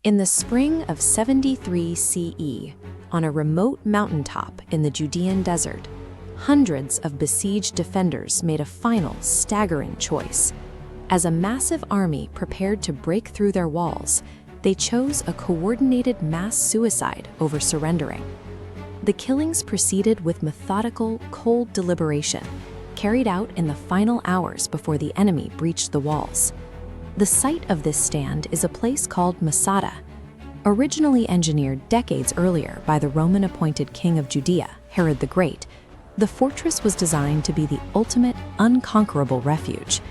In the spring of 73 CE, on a remote mountaintop in the Judean Desert, hundreds of besieged defenders made a final, staggering choice. As a massive army prepared to break through their walls, they chose a coordinated mass suicide over surrendering. The killings proceeded with methodical, cold deliberation, carried out in the final hours before the enemy breached the walls. The site of this stand is a place called Masada. Originally engineered decades earlier by the Roman-appointed king of Judea, Herod the Great, the fortress was designed to be the ultimate, unconquerable refuge.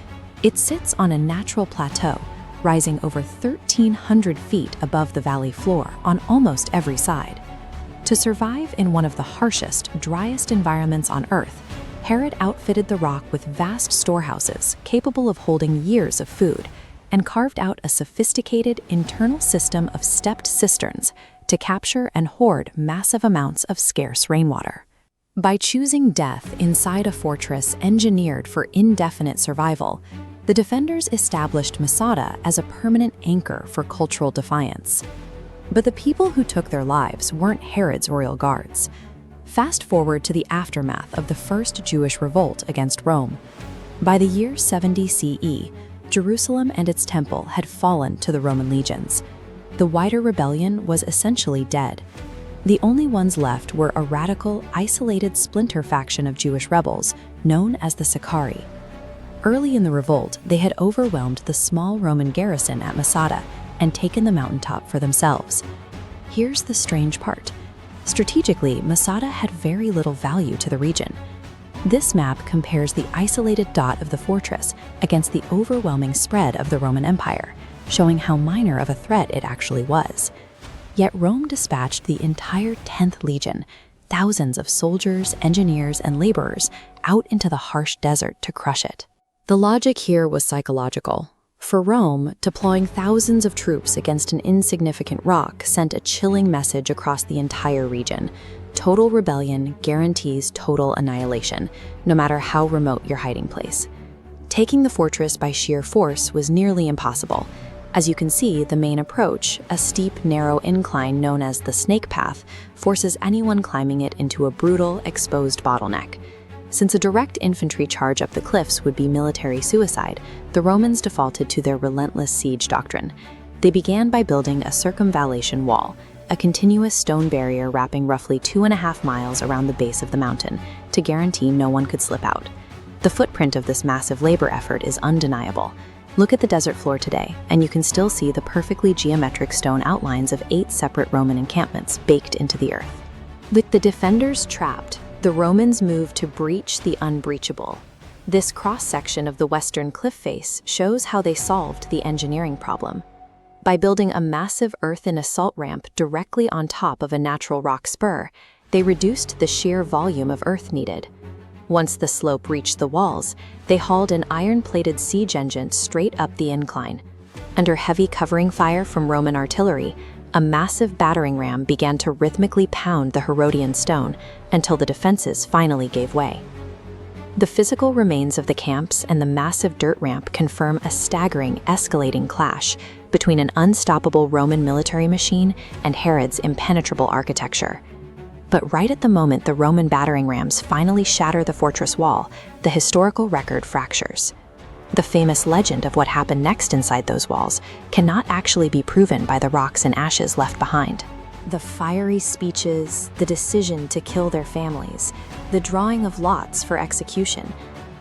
It sits on a natural plateau, rising over 1,300 feet above the valley floor on almost every side. To survive in one of the harshest, driest environments on Earth, Herod outfitted the rock with vast storehouses capable of holding years of food, and carved out a sophisticated internal system of stepped cisterns to capture and hoard massive amounts of scarce rainwater. By choosing death inside a fortress engineered for indefinite survival, the defenders established Masada as a permanent anchor for cultural defiance. But the people who took their lives weren't Herod's royal guards. Fast forward to the aftermath of the first Jewish revolt against Rome. By the year 70 CE, Jerusalem and its temple had fallen to the Roman legions. The wider rebellion was essentially dead. The only ones left were a radical, isolated splinter faction of Jewish rebels known as the Sicarii. Early in the revolt, they had overwhelmed the small Roman garrison at Masada and taken the mountaintop for themselves. Here's the strange part. Strategically, Masada had very little value to the region. This map compares the isolated dot of the fortress against the overwhelming spread of the Roman Empire, showing how minor of a threat it actually was. Yet Rome dispatched the entire 10th Legion, thousands of soldiers, engineers, and laborers, out into the harsh desert to crush it. The logic here was psychological. For Rome, deploying thousands of troops against an insignificant rock sent a chilling message across the entire region. Total rebellion guarantees total annihilation, no matter how remote your hiding place. Taking the fortress by sheer force was nearly impossible. As you can see, the main approach, a steep, narrow incline known as the snake path, forces anyone climbing it into a brutal, exposed bottleneck. Since a direct infantry charge up the cliffs would be military suicide, the Romans defaulted to their relentless siege doctrine. They began by building a circumvallation wall, a continuous stone barrier wrapping roughly 2.5 miles around the base of the mountain, to guarantee no one could slip out. The footprint of this massive labor effort is undeniable. Look at the desert floor today, and you can still see the perfectly geometric stone outlines of 8 separate Roman encampments baked into the earth. With the defenders trapped, the Romans moved to breach the unbreachable. This cross-section of the western cliff face shows how they solved the engineering problem. By building a massive earthen assault ramp directly on top of a natural rock spur, they reduced the sheer volume of earth needed. Once the slope reached the walls, they hauled an iron-plated siege engine straight up the incline. Under heavy covering fire from Roman artillery, a massive battering ram began to rhythmically pound the Herodian stone until the defenses finally gave way. The physical remains of the camps and the massive dirt ramp confirm a staggering, escalating clash between an unstoppable Roman military machine and Herod's impenetrable architecture. But right at the moment the Roman battering rams finally shatter the fortress wall, the historical record fractures. The famous legend of what happened next inside those walls cannot actually be proven by the rocks and ashes left behind. The fiery speeches, the decision to kill their families, the drawing of lots for execution,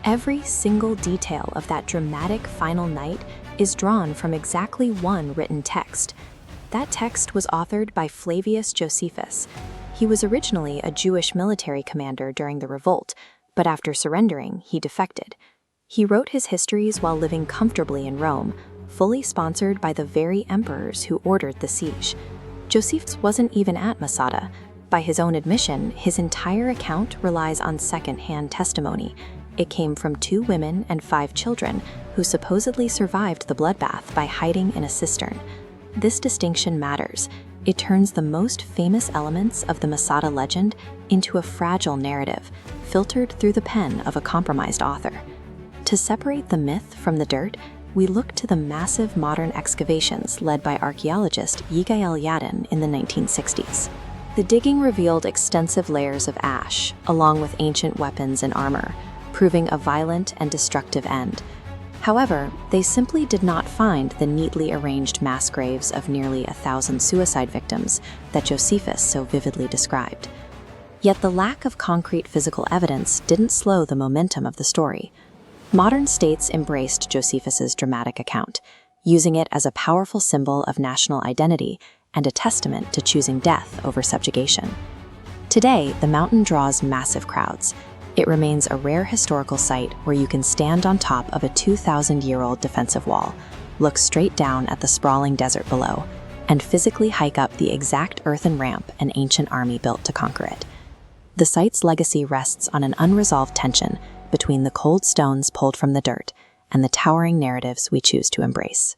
every single detail of that dramatic final night is drawn from exactly one written text. That text was authored by Flavius Josephus. He was originally a Jewish military commander during the revolt, but after surrendering, he defected. He wrote his histories while living comfortably in Rome, fully sponsored by the very emperors who ordered the siege. Josephus wasn't even at Masada. By his own admission, his entire account relies on second-hand testimony. It came from 2 women and 5 children who supposedly survived the bloodbath by hiding in a cistern. This distinction matters. It turns the most famous elements of the Masada legend into a fragile narrative, filtered through the pen of a compromised author. To separate the myth from the dirt, we look to the massive modern excavations led by archaeologist Yigael Yadin in the 1960s. The digging revealed extensive layers of ash, along with ancient weapons and armor, proving a violent and destructive end. However, they simply did not find the neatly arranged mass graves of nearly 1,000 suicide victims that Josephus so vividly described. Yet the lack of concrete physical evidence didn't slow the momentum of the story. Modern states embraced Josephus's dramatic account, using it as a powerful symbol of national identity and a testament to choosing death over subjugation. Today, the mountain draws massive crowds. It remains a rare historical site where you can stand on top of a 2,000-year-old defensive wall, look straight down at the sprawling desert below, and physically hike up the exact earthen ramp an ancient army built to conquer it. The site's legacy rests on an unresolved tension between the cold stones pulled from the dirt and the towering narratives we choose to embrace.